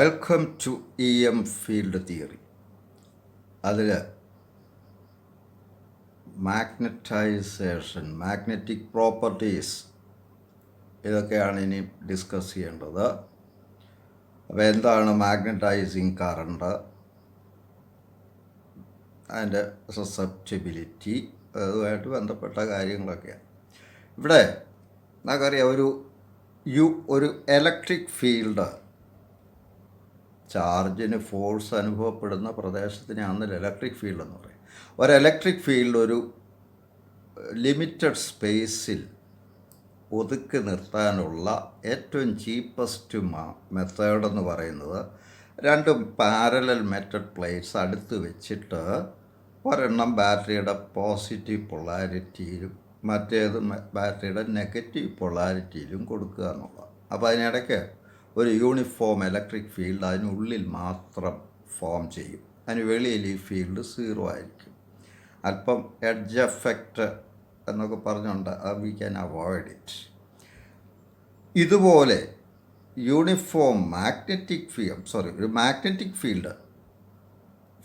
Welcome to EM field theory. അതിൽ magnetization, magnetic properties ഇതൊക്കെയാണ് ഇനി ഡിസ്കസ് ചെയ്യേണ്ടത്. അപ്പോൾ എന്താണ് മാഗ്നറ്റൈസിങ് കറണ്ട്, അതിൻ്റെ സസെപ്റ്റിബിലിറ്റി, അതുമായിട്ട് ബന്ധപ്പെട്ട കാര്യങ്ങളൊക്കെയാണ്. ഇവിടെ നമുക്കറിയാം, ഒരു ഇലക്ട്രിക് ഫീൽഡ്, ചാർജിന് ഫോഴ്സ് അനുഭവപ്പെടുന്ന പ്രദേശത്തിനാണ് ഇലക്ട്രിക് ഫീൽഡ് എന്ന് പറയും. ഒരു ഇലക്ട്രിക് ഫീൽഡ് ഒരു ലിമിറ്റഡ് സ്പേസിൽ ഒതുക്കി നിർത്താനുള്ള ഏറ്റവും ചീപ്പസ്റ്റ് മെത്തേഡ് എന്ന് പറയുന്നത് രണ്ട് പാരലൽ മെറ്റൽ പ്ലേറ്റ്സ് അടുത്ത് വെച്ചിട്ട് ഒരെണ്ണം ബാറ്ററിയുടെ പോസിറ്റീവ് പൊളാരിറ്റിയിലും മറ്റേത് ബാറ്ററിയുടെ നെഗറ്റീവ് പൊളാരിറ്റിയിലും കൊടുക്കുക എന്നുള്ളത്. അപ്പോൾ അതിനിടയ്ക്ക് ഒരു യൂണിഫോം ഇലക്ട്രിക് ഫീൽഡ് അതിനുള്ളിൽ മാത്രം ഫോം ചെയ്യും. അതിന് വെളിയിൽ ഈ ഫീൽഡ് 0 ആയിരിക്കും. അല്പം എഡ്ജ് എഫക്റ്റ് എന്നൊക്കെ പറഞ്ഞുകൊണ്ട് വി ക്യാൻ അവോയ്ഡ് ഇറ്റ്. ഇതുപോലെ യൂണിഫോം ഒരു മാഗ്നറ്റിക് ഫീൽഡ്,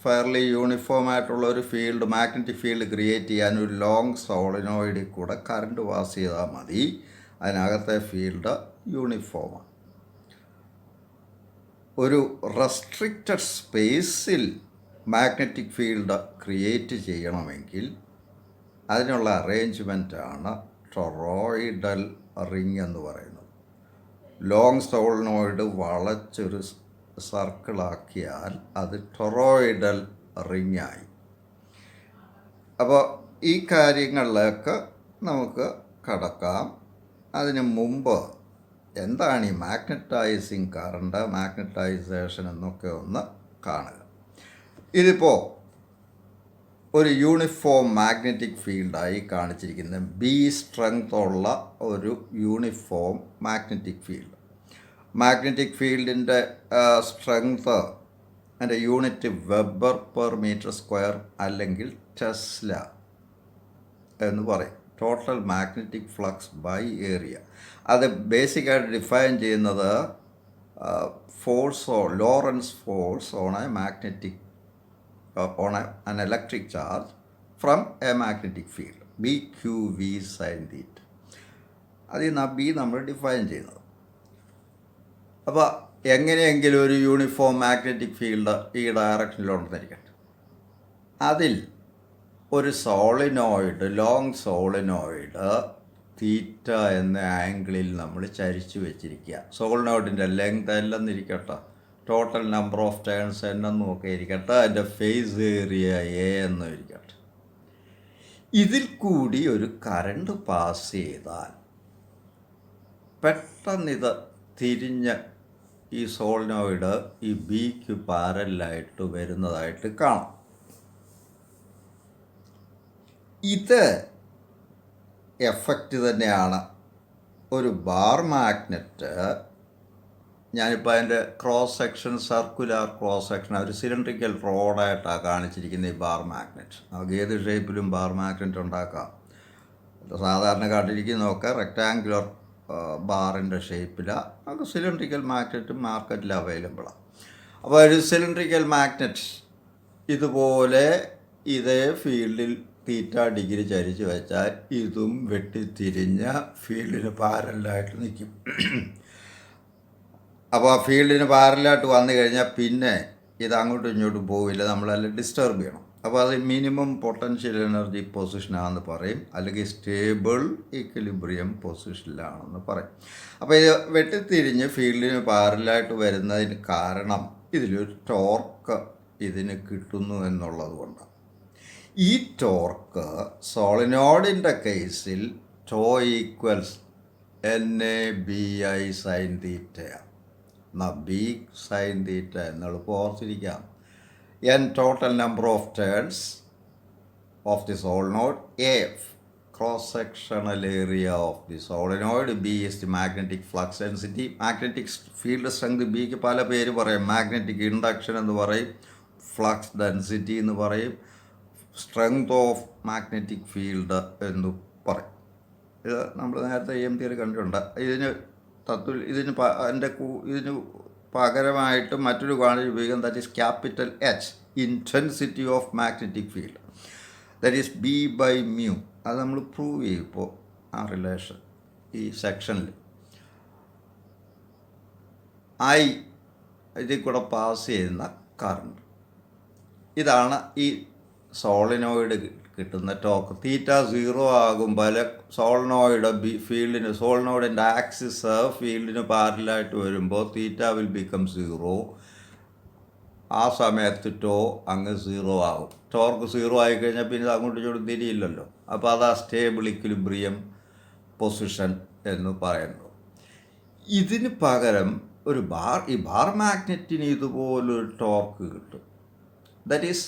ഫെയർലി യൂണിഫോം ആയിട്ടുള്ള ഒരു ഫീൽഡ്, മാഗ്നറ്റിക് ഫീൽഡ് ക്രിയേറ്റ് ചെയ്യാൻ ഒരു ലോങ് സോളിനോയിഡിൽ കൂടെ കറണ്ട് പാസ് ചെയ്താൽ മതി. അതിനകത്തെ ഫീൽഡ് യൂണിഫോമാണ്. ഒരു റെസ്ട്രിക്റ്റഡ് സ്പേസിൽ മാഗ്നറ്റിക് ഫീൽഡ് ക്രിയേറ്റ് ചെയ്യണമെങ്കിൽ അതിനുള്ള അറേഞ്ച്മെൻറ്റാണ് ടൊറോയിഡൽ റിങ് എന്ന് പറയുന്നത്. ലോങ് സോളിനോയിഡ് വളച്ചൊരു സർക്കിളാക്കിയാൽ അത് ടൊറോയിഡൽ റിങ്ങായി. അപ്പോൾ ഈ കാര്യങ്ങളിലേക്ക് നമുക്ക് കടക്കാം. അതിന് മുമ്പ് എന്താണ് ഈ മാഗ്നറ്റൈസിങ് കറണ്ട്, മാഗ്നറ്റൈസേഷൻ എന്നൊക്കെ ഒന്ന് കാണുക. ഇതിപ്പോൾ ഒരു യൂണിഫോം മാഗ്നറ്റിക് ഫീൽഡായി കാണിച്ചിരിക്കുന്നത് B സ്ട്രെങ്ത് ഉള്ള ഒരു യൂണിഫോം മാഗ്നറ്റിക് ഫീൽഡ്. മാഗ്നറ്റിക് ഫീൽഡിൻ്റെ സ്ട്രെങ്ത്, അതിൻ്റെ unit weber per metre square അല്ലെങ്കിൽ ടെസ്ല എന്ന് പറയും. Total magnetic flux by area. അത് ബേസിക്കായിട്ട് ഡിഫൈൻ ചെയ്യുന്നത് Lorentz force on an electric charge from a magnetic field, BQV sin theta. അതിൽ നിന്ന് B നമ്മൾ ഡിഫൈൻ ചെയ്യുന്നത്. അപ്പോൾ എങ്ങനെയെങ്കിലും ഒരു യൂണിഫോം മാഗ്നറ്റിക് ഫീൽഡ് ഈ ഡയറക്ഷനിലുണ്ടെന്നിരിക്കട്ടെ. അതിൽ ഒരു സോളിനോയിഡ്, ലോങ് സോളിനോയിഡ് തീറ്റ എന്ന ആംഗിളിൽ നമ്മൾ ചരിച്ചു വെച്ചിരിക്കുക. സോളിനോയിഡിൻ്റെ ലെങ്ത് എല്ലെന്നിരിക്കട്ടെ, ടോട്ടൽ നമ്പർ ഓഫ് ടേൺസ് എന്നെന്നും ഒക്കെ ഇരിക്കട്ടെ, അതിൻ്റെ ഫേസ് ഏരിയ A എന്നും ഇരിക്കട്ടെ. ഇതിൽ കൂടി ഒരു കറണ്ട് പാസ് ചെയ്താൽ പെട്ടെന്നിത് തിരിഞ്ഞ് ഈ സോളിനോയിഡ് ഈ Bക്ക് പാരലായിട്ട് വരുന്നതായിട്ട് കാണാം. ഇത് എഫക്റ്റ് തന്നെയാണ് ഒരു ബാർ മാഗ്നറ്റ്. ഞാനിപ്പോൾ അതിൻ്റെ cross section, circular cross section, ഒരു സിലിണ്ട്രിക്കൽ റോഡായിട്ടാണ് കാണിച്ചിരിക്കുന്നത് ഈ ബാർ മാഗ്നറ്റ്. നമുക്ക് ഏത് ഷേപ്പിലും ബാർ മാഗ്നറ്റ് ഉണ്ടാക്കാം. സാധാരണ കണ്ടിരിക്കുന്നതൊക്കെ റെക്റ്റാങ്കുലർ ബാറിൻ്റെ ഷേപ്പിലാണ്. നമുക്ക് സിലിണ്ട്രിക്കൽ മാഗ്നറ്റ് മാർക്കറ്റിൽ അവൈലബിളാണ്. അപ്പോൾ ഒരു സിലിണ്ട്രിക്കൽ മാഗ്നറ്റ് ഇതുപോലെ ഇതേ ഫീൽഡിൽ ഡിഗ്രി ചരിച്ച് വെച്ചാൽ ഇതും വെട്ടിത്തിരിഞ്ഞ ഫീൽഡിന് പാരലായിട്ട് നിൽക്കും. അപ്പോൾ ആ ഫീൽഡിന് പാരലായിട്ട് വന്നു കഴിഞ്ഞാൽ പിന്നെ ഇത് അങ്ങോട്ടും ഇങ്ങോട്ടും പോവില്ല, നമ്മളെല്ലാം ഡിസ്റ്റർബ് ചെയ്യണം. അപ്പോൾ അത് മിനിമം പൊട്ടൻഷ്യൽ എനർജി പൊസിഷനാണെന്ന് പറയും, അല്ലെങ്കിൽ സ്റ്റേബിൾ ഈക്വിലിബ്രിയം പൊസിഷനിലാണെന്ന് പറയും. അപ്പോൾ ഇത് വെട്ടിത്തിരിഞ്ഞ് ഫീൽഡിന് പാരലായിട്ട് വരുന്നതിന് കാരണം ഇതിലൊരു ടോർക്ക് ഇതിന് കിട്ടുന്നു എന്നുള്ളത് കൊണ്ടാണ്. ഈ ടോർക്ക് സോളിനോയിഡിൻ്റെ കേസിൽ ടോ ഈക്വൽസ് NABI സൈൻ തീറ്റയാണ്. എന്നാൽ B സൈൻ തീറ്റ എന്നെളുപ്പം ഓർത്തിരിക്കാം. N total number of turns of the solenoid, A cross sectional area of the solenoid, B is the magnetic flux density. Magnetic field strength Bക്ക് പല പേര് പറയും. Magnetic induction എന്ന് പറയും, ഫ്ലക്സ് ഡെൻസിറ്റി എന്ന് പറയും, സ്ട്രെങ്ത് ഓഫ് മാഗ്നറ്റിക് ഫീൽഡ് എന്ന് പറയും. ഇത് നമ്മൾ നേരത്തെ EM തിയറി കണ്ടിട്ടുണ്ട്. ഇതിന് ഇതിന് പകരമായിട്ട് മറ്റൊരു ക്വാണ്ടിറ്റി ഉപയോഗിക്കുന്നത് that is capital H, intensity of magnetic field, that is B by mu. അത് നമ്മൾ പ്രൂവ് ചെയ്യും ഇപ്പോൾ ആ റിലേഷൻ ഈ സെക്ഷനിൽ. ഐ ഇതിൽ കൂടെ പാസ് ചെയ്യുന്ന കറണ്ട്, ഇതാണ് ഈ സോളിനോയിഡ് കിട്ടുന്ന ടോർക്ക്. തീറ്റ 0 ആകുമ്പോൾ സോളിനോയിഡ് സോളിനോയിഡിൻ്റെ ആക്സിസ് ഫീൽഡിന് പാരലായിട്ട് വരുമ്പോൾ തീറ്റ വിൽ ബിക്കം 0. ആ സമയത്ത് അങ്ങ് 0 ആകും. ടോർക്ക് 0 ആയിക്കഴിഞ്ഞാൽ പിന്നെ അങ്ങോട്ടും ഇങ്ങോട്ടും തിരിയില്ലല്ലോ. അപ്പോൾ അതാ സ്റ്റേബിൾ ഇക്വിലിബ്രിയം പൊസിഷൻ എന്ന് പറയുന്നത്. ഇതിന് പകരം ഈ ബാർ മാഗ്നറ്റിന് ഇതുപോലൊരു ടോർക്ക് കിട്ടും. That is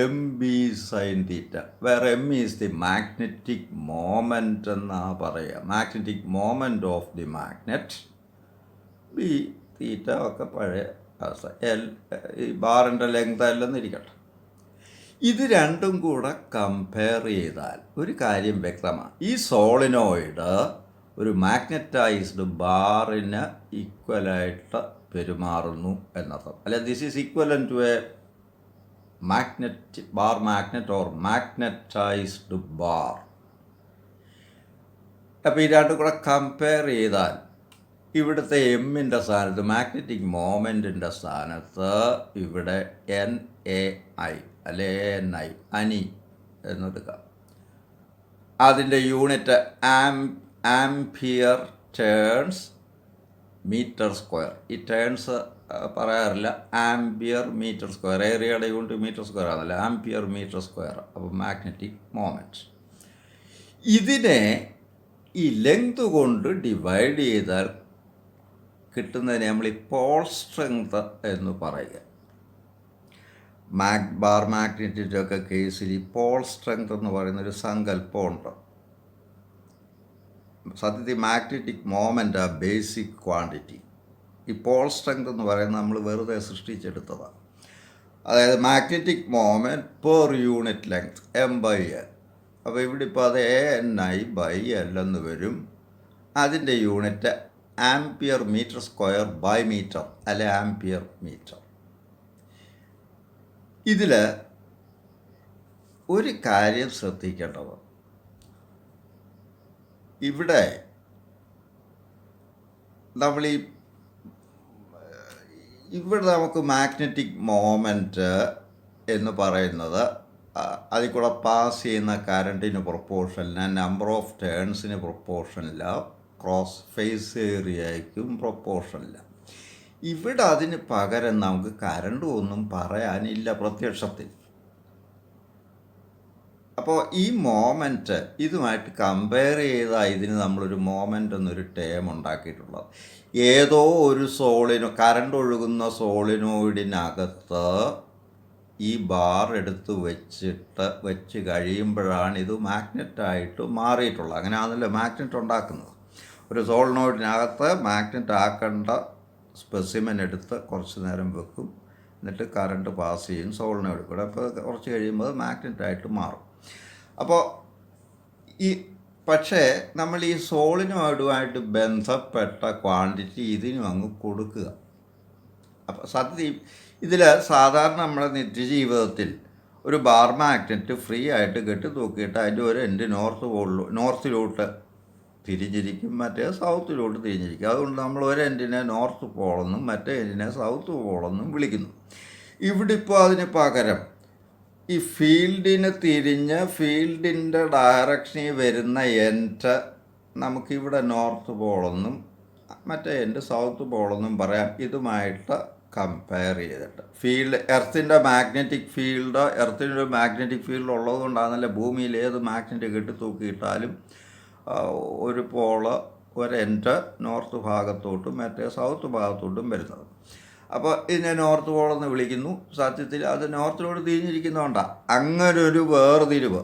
M B sine theta, where M is the magnetic moment എന്നാണ് പറയുക. Magnetic moment of the magnet. B theta ഒക്കെ പഴയ ഈ ബാറിൻ്റെ ലെങ്ത് അല്ലെന്നിരിക്കട്ടെ. ഇത് രണ്ടും കൂടെ കമ്പയർ ചെയ്താൽ ഒരു കാര്യം വ്യക്തമാണ്. ഈ സോളിനോയിഡ് ഒരു മാഗ്നറ്റൈസ്ഡ് ബാറിന് ഈക്വലായിട്ട് പെരുമാറുന്നു എന്നർത്ഥം. അല്ലെ, this is equivalent to a bar magnet or magnetized bar. അപ്പോൾ ഈ രണ്ടും കൂടെ കമ്പയർ ചെയ്താൽ ഇവിടുത്തെ എമ്മിൻ്റെ സ്ഥാനത്ത്, മാഗ്നറ്റിക് മോമെൻറ്റിൻ്റെ സ്ഥാനത്ത് ഇവിടെ NAI അല്ലെ ANI, അനി എന്നെടുക്കാം. അതിൻ്റെ unit ampere turns metre square. ഈ ടേൺസ് പറയാറില്ല, ആംപിയർ മീറ്റർ സ്ക്വയർ. ഏരിയയുടെ യൂണിറ്റ് മീറ്റർ സ്ക്വയർ ആണല്ലോ, ആംപിയർ മീറ്റർ സ്ക്വയർ. അപ്പോൾ മാഗ്നറ്റിക് മോമെൻറ്റ് ഇതിനെ ഈ ലെങ്ത് കൊണ്ട് ഡിവൈഡ് ചെയ്താൽ കിട്ടുന്നതിനെ നമ്മൾ ഈ പോൾ സ്ട്രെങ്ത് എന്ന് പറയുക. ബാർ മാഗ്നറ്റിൻ്റെ ഒക്കെ കേസിൽ ഈ പോൾ സ്ട്രെങ്ത് എന്ന് പറയുന്നൊരു സങ്കല്പമുണ്ട്. സത്യത്തിൽ മാഗ്നറ്റിക് മോമെൻ്റ് ആ ബേസിക് ക്വാണ്ടിറ്റി. ഈ പോൾ സ്ട്രെങ്ത് എന്ന് പറയുന്നത് നമ്മൾ വെറുതെ സൃഷ്ടിച്ചെടുത്തതാണ്. അതായത് magnetic moment per unit length M/L. അപ്പോൾ ഇവിടെ ഇപ്പോൾ അത് ANI/L എന്ന് വരും. അതിൻ്റെ unit ampere metre square by metre അല്ലെ ആംപിയർ മീറ്റർ. ഇതിൽ ഒരു കാര്യം ശ്രദ്ധിക്കേണ്ടത്, ഇവിടെ ഇവിടെ നമുക്ക് മാഗ്നറ്റിക് മോമെൻറ്റ് എന്ന് പറയുന്നത് അതിൽ കൂടെ പാസ് ചെയ്യുന്ന കറണ്ടിന് പ്രൊപ്പോർഷനില്ല, നമ്പർ ഓഫ് ടേൺസിന് പ്രൊപ്പോർഷനില്ല, ക്രോസ് ഫേസ് ഏരിയയ്ക്കും പ്രൊപ്പോർഷനില്ല. ഇവിടെ അതിന് പകരം നമുക്ക് കറണ്ട് ഒന്നും പറയാനില്ല പ്രത്യക്ഷത്തിൽ. അപ്പോൾ ഈ മോമെൻറ്റ് ഇതുമായിട്ട് കമ്പയർ ചെയ്താൽ ഇതിന് നമ്മളൊരു മോമെൻ്റ് എന്നൊരു ടേം ഉണ്ടാക്കിയിട്ടുള്ളത്. ഏതോ ഒരു കറണ്ട് ഒഴുകുന്ന സോളിനോയിഡിനകത്ത് ഈ ബാർ എടുത്ത് വെച്ച് കഴിയുമ്പോഴാണ് ഇത് മാഗ്നറ്റായിട്ട് മാറിയിട്ടുള്ളത്. അങ്ങനെയാണല്ലോ മാഗ്നറ്റ് ഉണ്ടാക്കുന്നത്. ഒരു സോളിനോയിഡിനകത്ത് മാഗ്നറ്റ് ആക്കേണ്ട സ്പെസിമെൻ എടുത്ത് കുറച്ച് നേരം വെക്കും, എന്നിട്ട് കറണ്ട് പാസ് ചെയ്യും സോളിനോയിഡ് കൂടെ. അപ്പോൾ കുറച്ച് കഴിയുമ്പോൾ മാഗ്നറ്റായിട്ട് മാറും. അപ്പോൾ പക്ഷേ നമ്മൾ ഈ സോളിനോയിഡുമായിട്ട് ബന്ധപ്പെട്ട ക്വാണ്ടിറ്റി ഇതിനും അങ്ങ് കൊടുക്കുക. അപ്പോൾ സത്യം ഇതിൽ സാധാരണ നമ്മുടെ നിത്യജീവിതത്തിൽ ഒരു ബാർ മാഗ്നറ്റ് ഫ്രീ ആയിട്ട് കെട്ടി തൂക്കിയിട്ട് അതിൻ്റെ ഒരു എൻഡ് നോർത്തിലോട്ട് തിരിഞ്ഞിരിക്കും, മറ്റേ സൗത്തിലോട്ട് തിരിഞ്ഞിരിക്കും. അതുകൊണ്ട് നമ്മൾ ഒരു എൻഡിനെ നോർത്ത് പോളെന്നും മറ്റേ എൻഡിനെ സൗത്ത് പോളെന്നും വിളിക്കുന്നു. ഇവിടെ ഇപ്പോൾ അതിന് പകരം ഈ ഫീൽഡിന് തിരിഞ്ഞ് ഫീൽഡിൻ്റെ ഡയറക്ഷനിൽ വരുന്ന എൻഡ് നമുക്കിവിടെ നോർത്ത് പോളെന്നും മറ്റേ എൻഡ് സൗത്ത് പോളെന്നും പറയാം. ഇതുമായിട്ട് കമ്പയർ ചെയ്തിട്ട് എർത്തിൻ്റെ മാഗ്നറ്റിക് ഫീൽഡൊരു മാഗ്നറ്റിക് ഫീൽഡ് ഉള്ളതുകൊണ്ടാണല്ലോ ഭൂമിയിൽ ഏത് മാഗ്നറ്റ് കെട്ടി തൂക്കിയിട്ടാലും ഒരു ഒരു എൻഡ് നോർത്ത് ഭാഗത്തോട്ടും മറ്റേ സൗത്ത് ഭാഗത്തോട്ടും വരുന്നത്. അപ്പോൾ ഇതിനെ നോർത്ത് പോളെന്ന് വിളിക്കുന്നു. സത്യത്തിൽ അത് നോർത്തിലോട്ട് തിരിഞ്ഞിരിക്കുന്നതുകൊണ്ടാണ് അങ്ങനൊരു വേർതിരിവ്.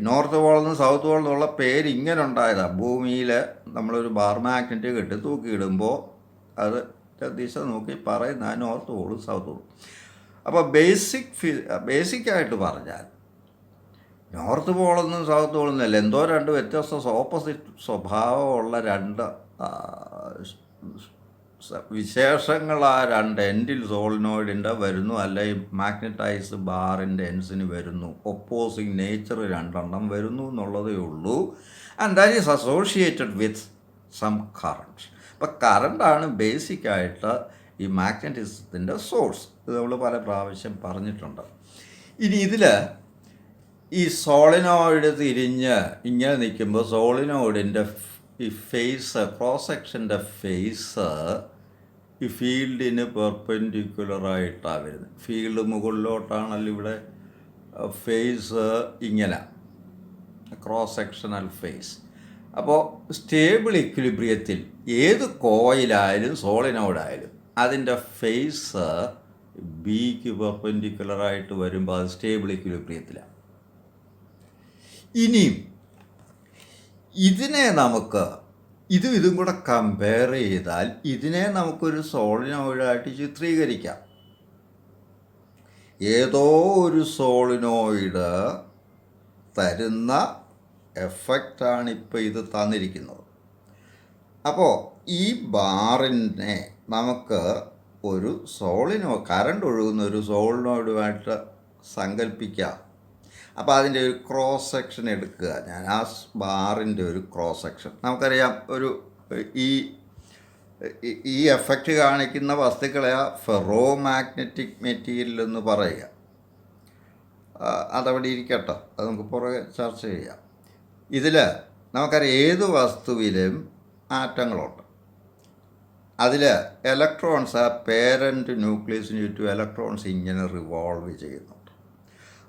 നോർത്ത് പോളെന്ന് സൗത്ത് പോളെന്നുള്ള പേര് ഇങ്ങനെ ഉണ്ടായതാണ്. ഭൂമിയിൽ നമ്മളൊരു ബാർ മാഗ്നറ്റ് കെട്ടി തൂക്കിയിടുമ്പോൾ അത് ദിശ നോക്കി പറയുന്ന നോർത്ത് പോളും സൗത്ത് പോളും. അപ്പോൾ ബേസിക്കായിട്ട് പറഞ്ഞാൽ നോർത്ത് പോളെന്നും സൗത്ത് പോളെന്നല്ല, എന്തോ രണ്ട് വ്യത്യസ്ത ഓപ്പോസിറ്റ് സ്വഭാവമുള്ള രണ്ട് വിശേഷങ്ങൾ ആ രണ്ട് എൻഡിൽ സോളിനോയിഡിൻ്റെ വരുന്നു, അല്ലെങ്കിൽ മാഗ്നറ്റൈസ് ബാറിൻ്റെ എൻസിന് വരുന്നു, ഒപ്പോസിങ് നേച്ചർ രണ്ടെണ്ണം വരുന്നു എന്നുള്ളതേ ഉള്ളൂ. And that is associated with some current. അപ്പം കറണ്ടാണ് ബേസിക്കായിട്ട് ഈ മാഗ്നറ്റിസത്തിൻ്റെ സോഴ്സ്. ഇത് നമ്മൾ പല പ്രാവശ്യം പറഞ്ഞിട്ടുണ്ട്. ഇനി ഇതിൽ ഈ സോളിനോയിഡ് തിരിഞ്ഞ് ഇങ്ങനെ നിൽക്കുമ്പോൾ സോളിനോയിഡിൻ്റെ ഈ ഫേസ്, ക്രോസ് സെക്ഷൻ്റെ ഫേസ് ഈ ഫീൽഡിന് പെർപെൻഡിക്കുലറായിട്ടാണ് വരുന്നത്. ഫീൽഡ് മുകളിലോട്ടാണല്ലോ ഇവിടെ ഫേസ് ഇങ്ങനെ ക്രോസ് സെക്ഷണൽ ഫേസ്. അപ്പോൾ സ്റ്റേബിൾ ഇക്വിലിബ്രിയത്തിൽ ഏത് കോയിലായാലും സോളിനോയിഡായാലും അതിൻ്റെ ഫേസ് ബിക്ക് പെർപെൻഡിക്കുലറായിട്ട് വരുമ്പോൾ അത് സ്റ്റേബിൾ ഇക്വിലിബ്രിയത്തിലാണ്. ഇനിയും ഇതിനെ നമുക്ക് ഇതും കൂടെ കമ്പയർ ചെയ്താൽ ഇതിനെ നമുക്കൊരു സോളിനോയിഡായിട്ട് ചിത്രീകരിക്കാം. ഏതോ ഒരു സോളിനോയിഡ് തരുന്ന എഫക്റ്റാണ് ഇപ്പോൾ ഇത് തന്നിരിക്കുന്നത്. അപ്പോൾ ഈ ബാറിനെ നമുക്ക് ഒരു കറണ്ട് ഒഴുകുന്ന ഒരു സോളിനോയിഡുമായിട്ട് സങ്കല്പിക്കാം. അപ്പോൾ അതിൻ്റെ ഒരു ക്രോസ് സെക്ഷൻ എടുക്കുക. ഞാൻ ആ ബാറിൻ്റെ ഒരു ക്രോസ് സെക്ഷൻ, നമുക്കറിയാം ഒരു ഈ എഫക്റ്റ് കാണിക്കുന്ന വസ്തുക്കളെ ഫെറോ മാഗ്നറ്റിക് മെറ്റീരിയൽ എന്ന് പറയുക. അതവിടെ ഇരിക്കട്ടോ, അത് നമുക്ക് പുറകെ ചർച്ച ചെയ്യാം. ഇതിൽ നമുക്കറിയാം ഏത് വസ്തുവിലും ആറ്റങ്ങളുണ്ട്. അതിൽ ഇലക്ട്രോൺസ്, ആ പേരൻറ്റ് ന്യൂക്ലിയസിന് ചുറ്റും ഇലക്ട്രോൺസ് ഇങ്ങനെ റിവോൾവ് ചെയ്യുന്നുണ്ട്.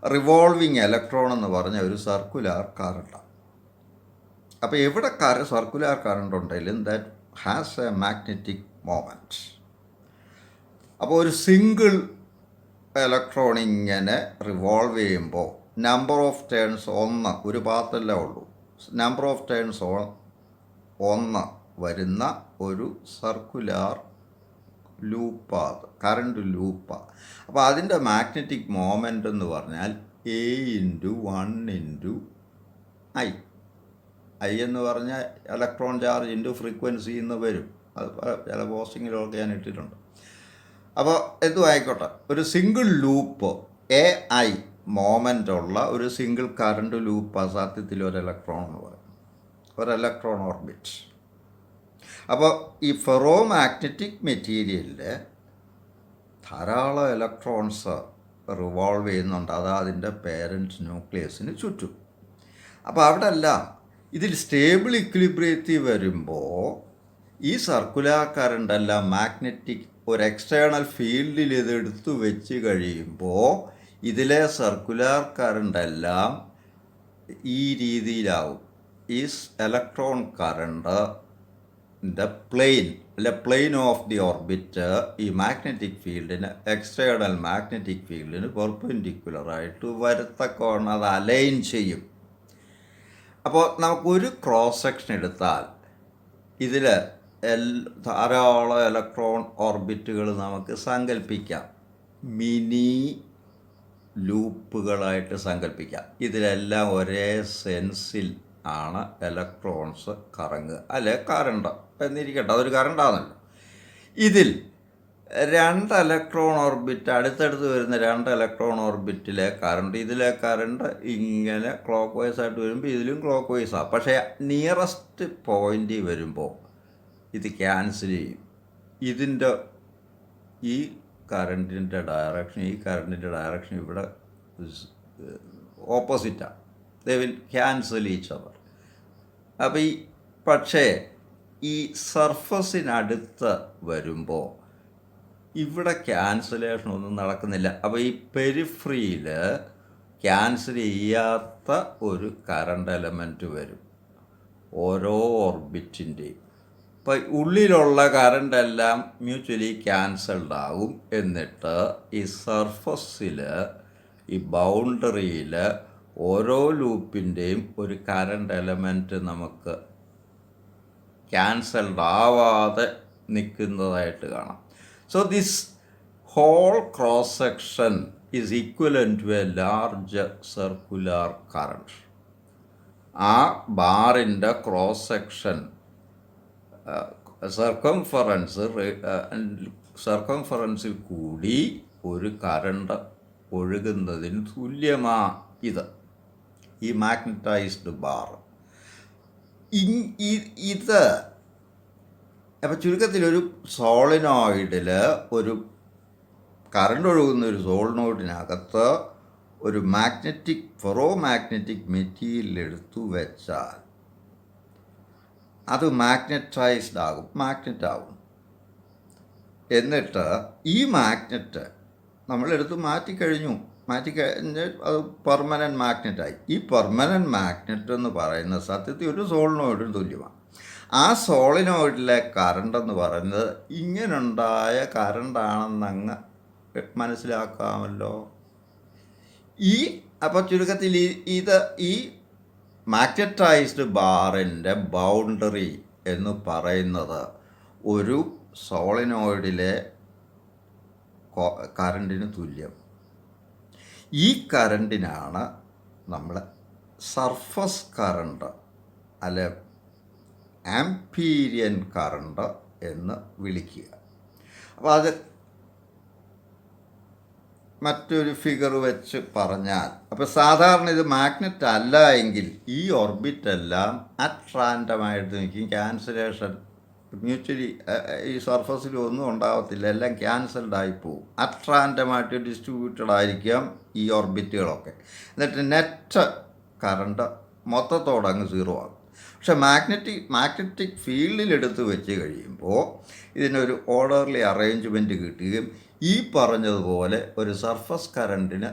റിവോൾവിങ് ഇലക്ട്രോൺ എന്ന് പറഞ്ഞ ഒരു സർക്കുലാർ കറണ്ടാണ്. അപ്പോൾ എവിടെ സർക്കുലാർ കറണ്ട് ഉണ്ടെങ്കിലും that has A magnetic moment. അപ്പോൾ ഒരു സിംഗിൾ ഇലക്ട്രോൺ ഇങ്ങനെ റിവോൾവ് ചെയ്യുമ്പോൾ നമ്പർ ഓഫ് ടേൺസ് 1, ഒരു പാത്തല്ലേ ഉള്ളൂ, നമ്പർ ഓഫ് ടേൺസ് 1 വരുന്ന ഒരു സർക്കുലാർ ലൂപ്പാണ്, കറണ്ട് ലൂപ്പാണ്. അപ്പോൾ അതിൻ്റെ മാഗ്നറ്റിക് മോമെൻ്റ് എന്ന് പറഞ്ഞാൽ A × 1 × I എന്ന് പറഞ്ഞാൽ ഇലക്ട്രോൺ ചാർജ് ഇൻറ്റു ഫ്രീക്വൻസി എന്ന് വരും. അത് ചില പോസ്റ്റിങ്ങിലൊക്കെ ഞാൻ ഇട്ടിട്ടുണ്ട്. അപ്പോൾ എന്തും ആയിക്കോട്ടെ, ഒരു സിംഗിൾ ലൂപ്പ് AI മോമെൻ്റ് ഉള്ള ഒരു സിംഗിൾ കറണ്ട് ലൂപ്പാണ് സത്യത്തിൽ ഒരു ഇലക്ട്രോൺ എന്ന് പറയും, ഒരു ഇലക്ട്രോൺ ഓർബിറ്റ്. അപ്പോൾ ഈ ഫെറോ മാഗ്നറ്റിക് മെറ്റീരിയലിൽ ധാരാളം ഇലക്ട്രോൺസ് റിവോൾവ് ചെയ്യുന്നുണ്ട്, അത് അതിൻ്റെ പേരൻറ്റ് ന്യൂക്ലിയസിന് ചുറ്റും. അപ്പോൾ അവിടെ എല്ലാം ഇതിൽ സ്റ്റേബിൾ ഇക്വിലിബ്രിയത്തിൽ വരുമ്പോൾ ഈ സർക്കുലാർ കറണ്ടെല്ലാം മാഗ്നറ്റിക് ഒരു എക്സ്റ്റേണൽ ഫീൽഡിൽ ഇത് എടുത്തു വെച്ച് കഴിയുമ്പോൾ ഇതിലെ സർക്കുലാർ കറണ്ടെല്ലാം ഈ രീതിയിലാവും. ഈ electron current plain of the orbit ഈ മാഗ്നറ്റിക് ഫീൽഡിന്, എക്സ്റ്റേണൽ മാഗ്നറ്റിക് ഫീൽഡിന് പെർപെൻഡിക്കുലറായിട്ട് വരത്തക്കോണം അത് അലൈൻ ചെയ്യും. അപ്പോൾ നമുക്കൊരു ക്രോസ് സെക്ഷൻ എടുത്താൽ ഇതിൽ ധാരാളം ഇലക്ട്രോൺ ഓർബിറ്റുകൾ നമുക്ക് സങ്കല്പിക്കാം, മിനി ലൂപ്പുകളായിട്ട് സങ്കല്പിക്കാം. ഇതിലെല്ലാം ഒരേ സെൻസിൽ ആണ് ഇലക്ട്രോൺസ് കറങ്ങുക, അല്ലെ കറണ്ട് എന്നിരിക്കട്ടെ, അതൊരു കറണ്ടാണല്ലോ. ഇതിൽ 2 ഇലക്ട്രോൺ ഓർബിറ്റ്, അടുത്തടുത്ത് വരുന്ന 2 ഇലക്ട്രോൺ ഓർബിറ്റിലെ കറണ്ട്, ഇതിലെ കറണ്ട് ഇങ്ങനെ ക്ലോക്ക് വൈസ് ആയിട്ട് വരുമ്പോൾ ഇതിലും ക്ലോക്ക് വൈസാണ്. പക്ഷേ നിയറസ്റ്റ് പോയിൻ്റിൽ വരുമ്പോൾ ഇത് ക്യാൻസൽ ചെയ്യും. ഇതിൻ്റെ ഈ കറണ്ടിൻ്റെ ഡയറക്ഷൻ, ഈ കറണ്ടിൻ്റെ ഡയറക്ഷൻ ഇവിടെ ഓപ്പോസിറ്റാണ്. ദേ വിൽ ക്യാൻസൽ ഈച്ച് അവർ. അപ്പോൾ പക്ഷേ ഈ സർഫസിനടുത്ത് വരുമ്പോൾ ഇവിടെ ക്യാൻസലേഷൻ ഒന്നും നടക്കുന്നില്ല. അപ്പോൾ ഈ പെരിഫ്രിയിൽ ക്യാൻസൽ ചെയ്യാത്ത ഒരു കറണ്ട് എലമെൻറ്റ് വരും ഓരോ ഓർബിറ്റിൻ്റെയും. അപ്പോൾ ഉള്ളിലുള്ള കറണ്ടെല്ലാം മ്യൂച്വലി ക്യാൻസൽഡ് ആകും. എന്നിട്ട് ഈ സർഫസിൽ, ഈ ബൗണ്ടറിയിൽ ഓരോ ലൂപ്പിൻ്റെയും ഒരു കറണ്ട് എലമെൻറ്റ് നമുക്ക് ക്യാൻസൽഡ് ആവാതെ നിൽക്കുന്നതായിട്ട് കാണാം. So this whole cross section is equivalent to a large circular current. ആ ബാറിൻ്റെ ക്രോസ് സെക്ഷൻ സർക്കംഫറൻസിൽ കൂടി ഒരു കറണ്ട് ഒഴുകുന്നതിന് തുല്യമാ ഇത്, ഈ മാഗ്നറ്റൈസ്ഡ് ബാർ. ഇത് അപ്പം ചുരുക്കത്തിലൊരു സോളിനോയിഡിൽ ഒരു കറണ്ട് ഒഴുകുന്ന ഒരു സോളിനോയിഡിനകത്ത് ഒരു ഫെറോ മാഗ്നറ്റിക് മെറ്റീരിയൽ എടുത്തു വെച്ചാൽ അത് മാഗ്നറ്റൈസ്ഡ് ആകും, മാഗ്നറ്റ് ആകും. എന്നിട്ട് ഈ മാഗ്നറ്റ് നമ്മളെടുത്ത് മാറ്റിക്കഴിഞ്ഞ് അത് പെർമനൻറ്റ് മാഗ്നറ്റായി. ഈ പെർമനൻറ്റ് മാഗ്നറ്റ് എന്ന് പറയുന്നത് സത്യത്തിൽ ഒരു സോളിനോയിഡിന് തുല്യമാണ്. ആ സോളിനോയിഡിലെ കറണ്ട് എന്ന് പറയുന്നത് ഇങ്ങനുണ്ടായ കറണ്ടാണെന്നങ്ങ് മനസ്സിലാക്കാമല്ലോ. അപ്പോൾ ചുരുക്കത്തിൽ ഈ മാഗ്നറ്റൈസ്ഡ് ബാറിൻ്റെ ബൗണ്ടറി എന്ന് പറയുന്നത് ഒരു സോളിനോയിഡിലെ കറണ്ടിന് തുല്യം. ഈ കറണ്ടിനാണ് നമ്മൾ സർഫസ് കറണ്ട് അല്ലെ ആംപീരിയൻ കറണ്ട് എന്ന് വിളിക്കുക. അപ്പോൾ അത് മറ്റൊരു ഫിഗർ വെച്ച് പറഞ്ഞാൽ, അപ്പോൾ സാധാരണ ഇത് മാഗ്നറ്റ് അല്ല എങ്കിൽ ഈ ഓർബിറ്റെല്ലാം അറ്റ് റാൻഡമായിട്ട് നിൽക്കും. ക്യാൻസലേഷൻ മ്യൂച്വലി ഈ സർഫസിലൊന്നും ഉണ്ടാകത്തില്ല, എല്ലാം ക്യാൻസൽഡ് ആയിപ്പോവും. അറ്റ് റാൻഡമായിട്ട് ഡിസ്ട്രിബ്യൂട്ടഡ് ആയിരിക്കാം ഈ ഓർബിറ്റുകളൊക്കെ. എന്നിട്ട് നെറ്റ് കറണ്ട് മൊത്തത്തോടങ്ങ് സീറോ ആകും. പക്ഷെ മാഗ്നറ്റിക് ഫീൽഡിലെടുത്ത് വെച്ച് കഴിയുമ്പോൾ ഇതിനൊരു ഓർഡർലി അറേഞ്ച്മെൻറ്റ് കിട്ടുകയും ഈ പറഞ്ഞതുപോലെ ഒരു സർഫസ് കറണ്ടിന്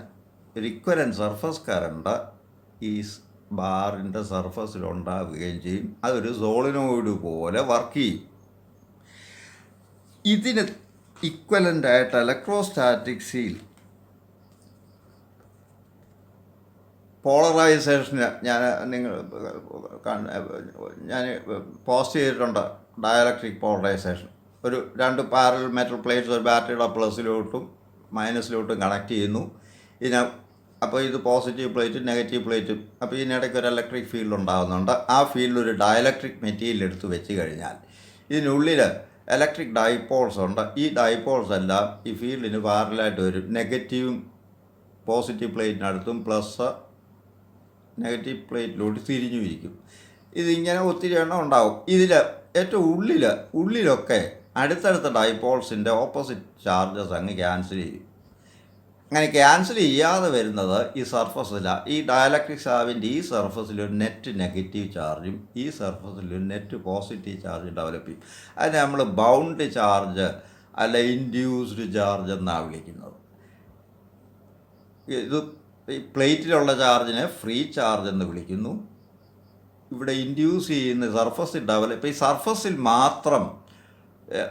ഒരു ഇക്വലൻ്റ് സർഫസ് കറണ്ട് ഈ ബാറിൻ്റെ സർഫസിലുണ്ടാവുകയും ചെയ്യും. അതൊരു സോളിനോയിഡ് പോലെ വർക്ക് ചെയ്യും. ഇതിന് ഇക്വലൻ്റായിട്ട് ഇലക്ട്രോസ്റ്റാറ്റിക്സിൽ പോളറൈസേഷന് ഞാൻ പോസ്റ്റ് ചെയ്തിട്ടുണ്ട്. ഡയലക്ട്രിക് പോളറൈസേഷൻ ഒരു 2 പാരലൽ മെറ്റൽ പ്ലേറ്റ്സ് ഒരു ബാറ്ററിയുടെ പ്ലസിലോട്ടും മൈനസിലോട്ടും കണക്ട് ചെയ്യുന്നു. അപ്പോൾ ഇത് പോസിറ്റീവ് പ്ലേറ്റും നെഗറ്റീവ് പ്ലേറ്റും. അപ്പോൾ ഇതിനിടയ്ക്ക് ഒരു ഇലക്ട്രിക് ഫീൽഡ് ഉണ്ടാകുന്നുണ്ട്. ആ ഫീൽഡിൽ ഒരു ഡയലക്ട്രിക് മെറ്റീരിയൽ എടുത്ത് വെച്ച് കഴിഞ്ഞാൽ ഇതിനുള്ളിൽ ഇലക്ട്രിക് ഡൈപോൾസ് ഉണ്ട്. ഈ ഡൈപോൾസ് എല്ലാം ഈ ഫീൽഡിന് പാരലായിട്ട് വരും. നെഗറ്റീവും പോസിറ്റീവ് പ്ലേറ്റിനടുത്തും പ്ലസ് നെഗറ്റീവ് പ്ലേറ്റിലോട്ട് തിരിഞ്ഞു ഇരിക്കും. ഇതിങ്ങനെ ഒത്തിരി എണ്ണം ഉണ്ടാവും. ഇതിൽ ഏറ്റവും ഉള്ളിലൊക്കെ അടുത്തടുത്ത ഡൈപോൾസിൻ്റെ ഓപ്പോസിറ്റ് ചാർജസ് അങ്ങ് ക്യാൻസൽ ചെയ്യും. അങ്ങനെ ക്യാൻസൽ ചെയ്യാതെ വരുന്നത് ഈ സർഫസിലാണ്. ഈ ഡയലക്ട്രിക് സ്ലാബിൻ്റെ ഈ സർഫസിൽ ഒരു നെറ്റ് നെഗറ്റീവ് ചാർജും ഈ സർഫസിൽ ഒരു നെറ്റ് പോസിറ്റീവ് ചാർജും ഡെവലപ്പ് ചെയ്യും. അതിനെ നമ്മൾ ബൗണ്ട് ചാർജ് അല്ല ഇൻഡ്യൂസ്ഡ് ചാർജ് എന്നാണ് വിളിക്കുന്നത്. ഇത് ഈ പ്ലേറ്റിലുള്ള ചാർജിനെ ഫ്രീ ചാർജ് എന്ന് വിളിക്കുന്നു. ഇവിടെ ഇൻഡ്യൂസ് ചെയ്യുന്ന സർഫസിൽ ഡെവലപ്പ്, ഈ സർഫസിൽ മാത്രം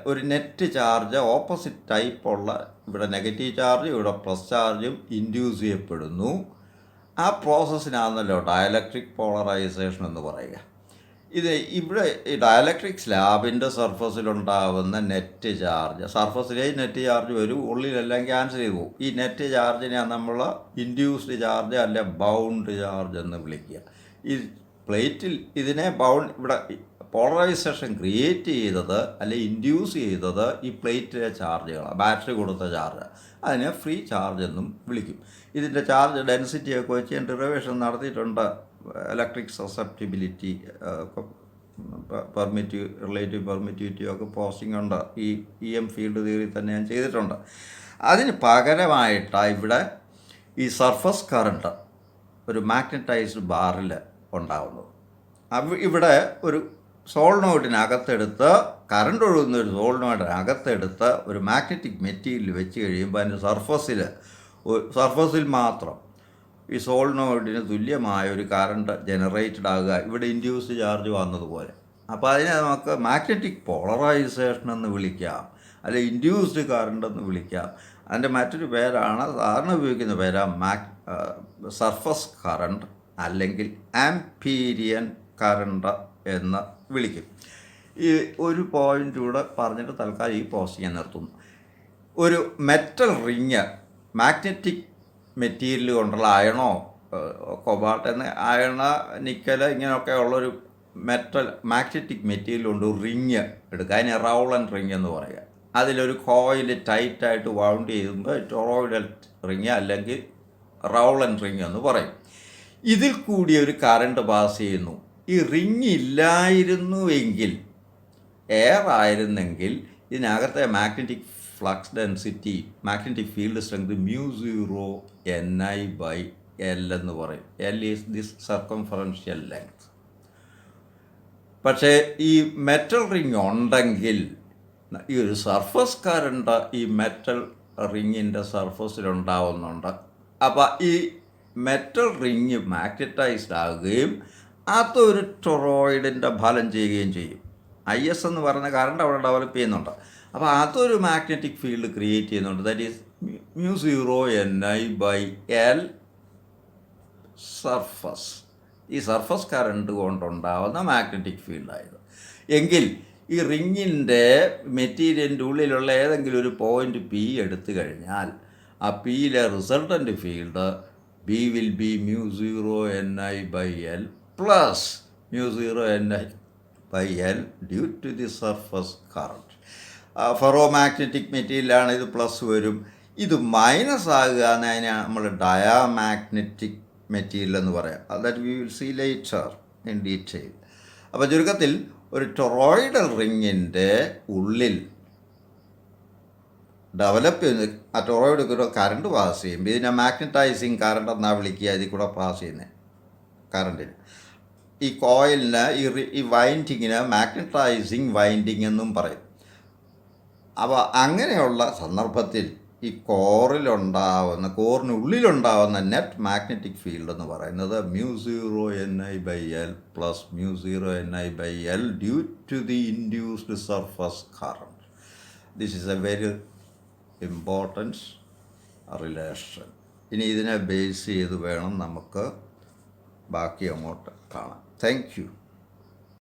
ഒരു നെറ്റ് ചാർജ് ഓപ്പോസിറ്റ് ടൈപ്പുള്ള, ഇവിടെ നെഗറ്റീവ് ചാർജ് ഇവിടെ പ്ലസ് ചാർജും ഇൻഡ്യൂസ് ചെയ്യപ്പെടുന്നു. ആ പ്രോസസ്സിനാണല്ലോ ഡയലക്ട്രിക് പോളറൈസേഷൻ എന്ന് പറയുക. ഇവിടെ ഈ ഡയലക്ട്രിക് സ്ലാബിൻ്റെ സർഫസിലുണ്ടാകുന്ന നെറ്റ് ചാർജ്, സർഫസിലേ നെറ്റ് ചാർജ് വരും, ഉള്ളിലെല്ലാം ക്യാൻസൽ ചെയ്ത് പോകും. ഈ നെറ്റ് ചാർജിനെ നമ്മൾ ഇൻഡ്യൂസ്ഡ് ചാർജ് അല്ല ബൗണ്ട് ചാർജ് എന്ന് വിളിക്കുക. ഈ പ്ലേറ്റിൽ ഇതിനെ ഇവിടെ പോളറൈസേഷൻ ക്രിയേറ്റ് ചെയ്തത് അല്ലെ ഇൻഡ്യൂസ് ചെയ്തത് ഈ പ്ലേറ്റിലെ ചാർജുകളാണ്, ബാറ്ററി കൊടുത്ത ചാർജ്. അതിനെ ഫ്രീ ചാർജ് എന്നും വിളിക്കും. ഇതിൻ്റെ ചാർജ് ഡെൻസിറ്റിയൊക്കെ വെച്ച് ഞാൻ ഡെറിവേഷൻ നടത്തിയിട്ടുണ്ട്. ഇലക്ട്രിക് സസെപ്റ്റിബിലിറ്റി, റിലേറ്റീവ് പെർമിറ്റിവിറ്റി ഒക്കെ പോസ്റ്റിംഗ് ഉണ്ട്. ഈ EM ഫീൽഡ് തിയറി തന്നെ ഞാൻ ചെയ്തിട്ടുണ്ട്. അതിന് പകരമായിട്ടാണ് ഇവിടെ ഈ സർഫസ് കറണ്ട് ഒരു മാഗ്നറ്റൈസ്ഡ് ബാറിൽ ഉണ്ടാകുന്നത്. ഇവിടെ ഒരു സോളിനോയിഡിനകത്തെടുത്ത് കറണ്ട് ഒഴുകുന്ന ഒരു സോളിനോയിഡിനകത്തെടുത്ത് ഒരു മാഗ്നറ്റിക് മെറ്റീരിയൽ വെച്ച് കഴിയുമ്പോൾ അതിന് സർഫസിൽ മാത്രം ഈ സോളിനോയിഡിന് തുല്യമായ ഒരു കറണ്ട് ജനറേറ്റഡ് ആകുക, ഇവിടെ ഇൻഡ്യൂസ്ഡ് ചാർജ് വന്നതുപോലെ. അപ്പോൾ അതിനെ നമുക്ക് മാഗ്നറ്റിക് പോളറൈസേഷൻ എന്ന് വിളിക്കാം, അല്ലെ ഇൻഡ്യൂസ്ഡ് കറണ്ട് എന്ന് വിളിക്കാം. അതിൻ്റെ മറ്റൊരു പേരാണ്, സാധാരണ ഉപയോഗിക്കുന്ന പേരാണ് സർഫസ് കറണ്ട് അല്ലെങ്കിൽ ആംപീരിയൻ കറണ്ട് എന്ന് വിളിക്കും. ഈ ഒരു പോയിൻ്റ് കൂടെ പറഞ്ഞിട്ട് തൽക്കാലം ഈ പോസ്റ്റ് ഞാൻ നിർത്തുന്നു. ഒരു മെറ്റൽ റിങ് മാഗ്നറ്റിക് മെറ്റീരിയൽ കൊണ്ടുള്ള അയണോ കൊബാൾട്ട് എന്ന അയണ നിക്കൽ ഇങ്ങനെയൊക്കെ ഉള്ളൊരു മാഗ്നറ്റിക് മെറ്റീരിയൽ കൊണ്ട് റിങ് എടുക്കുക, അതിന് റൗളൻ റിങ് എന്ന് പറയുക. അതിലൊരു കോയിൽ ടൈറ്റായിട്ട് വൗണ്ട് ചെയ്യുമ്പോൾ ടൊറോയിഡൽ റിങ് അല്ലെങ്കിൽ റൗളൻ റിങ് എന്ന് പറയും. ഇതിൽ കൂടി ഒരു കറണ്ട് പാസ് ചെയ്യുന്നു. ഈ റിങ് ഇല്ലായിരുന്നുവെങ്കിൽ, എയർ ആയിരുന്നെങ്കിൽ, ഇതിനകത്തെ magnetic flux density, magnetic field strength μ0 Ni/L എന്ന് പറയും. L is this circumferential length. പക്ഷേ ഈ മെറ്റൽ റിങ് ഉണ്ടെങ്കിൽ ഈ ഒരു സർഫസ് കറണ്ട് ഈ മെറ്റൽ റിങ്ങിൻ്റെ സർഫസിലുണ്ടാവുന്നുണ്ട്. അപ്പോൾ ഈ മെറ്റൽ റിങ് മാഗ്നറ്റൈസ്ഡ് ആകുകയും അതൊരു ടൊറോയിഡിൻ്റെ ഫലം ചെയ്യുകയും ചെയ്യും. IS എന്ന് പറയുന്ന കറണ്ട് അവിടെ ഡെവലപ്പ് ചെയ്യുന്നുണ്ട്. അപ്പോൾ അതൊരു മാഗ്നറ്റിക് ഫീൽഡ് ക്രിയേറ്റ് ചെയ്യുന്നുണ്ട്. That is μ0 Ni/L surface. ഈ സർഫസ് കറണ്ട് കൊണ്ടുണ്ടാവുന്ന മാഗ്നറ്റിക് ഫീൽഡായത്. എങ്കിൽ ഈ റിങ്ങിൻ്റെ മെറ്റീരിയലിൻ്റെ ഉള്ളിലുള്ള ഏതെങ്കിലും ഒരു പോയിൻ്റ് P എടുത്തു കഴിഞ്ഞാൽ ആ പിയിലെ resultant field B will be μ0 Ni/L plus μ0 Ni/L due to the surface current. Ferromagnetic മെറ്റീരിയലാണ്, ഇത് പ്ലസ് വരും. ഇത് മൈനസ് ആകുക എന്നതിന് നമ്മൾ ഡയാമാഗ്നറ്റിക് മെറ്റീരിയൽ എന്ന് പറയാം. That we will see later in detail. അപ്പോൾ ചുരുക്കത്തിൽ ഒരു ടൊറോയിഡൽ റിങ്ങിൻ്റെ ഉള്ളിൽ ഡെവലപ്പ് ചെയ്യുന്ന ആ ടൊറോയിഡ് കൂടെ കറണ്ട് പാസ് ചെയ്യും. ഇതിനെ മാഗ്നറ്റൈസിങ് കറണ്ട് എന്നാണ് വിളിക്കുക. ഇതിൽ കൂടെ പാസ് ചെയ്യുന്നത് കറണ്ടിന്. ഈ കോയിലിന് ഈ വൈൻഡിങ്ങിന് മാഗ്നറ്റൈസിങ് വൈൻഡിങ് എന്നും പറയും. അപ്പോൾ അങ്ങനെയുള്ള സന്ദർഭത്തിൽ ഈ കോറിനുള്ളിലുണ്ടാവുന്ന നെറ്റ് മാഗ്നറ്റിക് ഫീൽഡ് എന്ന് പറയുന്നത് μ0 Ni/L plus μ0 Ni/L due to the induced surface current. This is a very important relation. ഇനി ഇതിനെ ബേസ് ചെയ്ത് വേണം നമുക്ക് ബാക്കി അങ്ങോട്ട് കാണാം. Thank U.